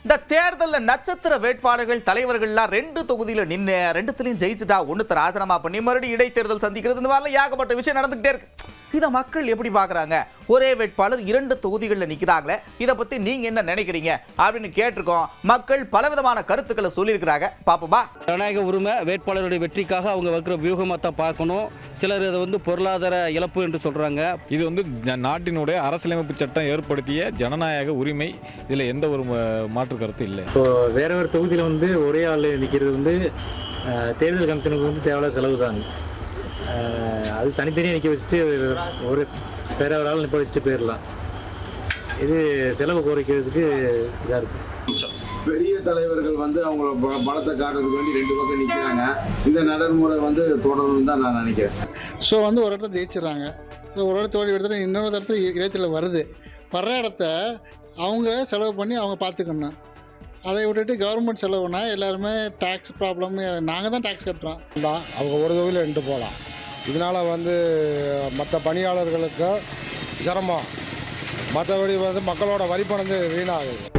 இந்த தேர்தலில் நட்சத்திர வேட்பாளர்கள் தலைவர்கள்லாம் 2 தொகுதியில நின்று 2த்துலயும் ஜெயிச்சுட்டா 1 ராஜினாமா பண்ணி மறுபடியும் இடைத்தேர்தல் சந்திக்கிறது இந்த மாதிரிலாம் ஏகப்பட்ட விஷயம் நடந்துகிட்டே இருக்கு. இதை மக்கள் எப்படி பாக்குறாங்க? ஒரே வேட்பாளர் 2 தொகுதிகளில் நிற்கிறாங்களே, இதை பத்தி நீங்க என்ன நினைக்கிறீங்க அப்படின்னு கேட்டிருக்கோம். மக்கள் பலவிதமான கருத்துக்களை சொல்லியிருக்கிறாங்க. பாப்போமா? ஜனநாயக உரிமை வேட்பாளருடைய வெற்றிக்காக அவங்க வைக்கிற வியூகமாக பார்க்கணும். சிலர் இதை பொருளாதார இழப்பு என்று சொல்றாங்க. இது நாட்டினுடைய அரசியலமைப்பு சட்டம் ஏற்படுத்திய ஜனநாயக உரிமை. இதில் எந்த ஒரு மாற்று கருத்து இல்லை. இப்போ வேற ஒரு தொகுதியில் ஒரே ஆள் நிற்கிறது தேர்தல் கமிஷனுக்கு தேவையான செலவு தாங்க. அது தனித்தனியாக நிற்க வச்சுட்டு ஒரு வேற ஒரு ஆள் நிற்க வச்சுட்டு போயிடலாம். இது செலவு குறைக்கிறதுக்கு இதாக இருக்கு. பெரிய தலைவர்கள் அவங்கள பலத்தை காட்டுறதுக்கு வேண்டி 2 பக்கம் நிற்கிறாங்க. இந்த நடைமுறை தொடரணும்னு தான் நான் நினைக்கிறேன். ஸோ ஒரு இடத்துல ஜெயிச்சிடறாங்க, ஒரு இடத்துல தோல்வி இடத்துல இன்னொரு இடத்துல இடைத்தில் வருது. வர்ற இடத்த அவங்க செலவு பண்ணி அவங்க பார்த்துக்கணும். அதை விட்டுட்டு கவர்மெண்ட் செலவுனா எல்லாருமே டேக்ஸ் ப்ராப்ளம், நாங்கள் தான் டேக்ஸ் கட்டுறோம். அவங்க ஒரு தொகுதியில் 2 போகலாம். இதனால் மற்ற பணியாளர்களுக்கு சிரமம், மற்றபடி மக்களோட வரி பணம் வீணாகுது.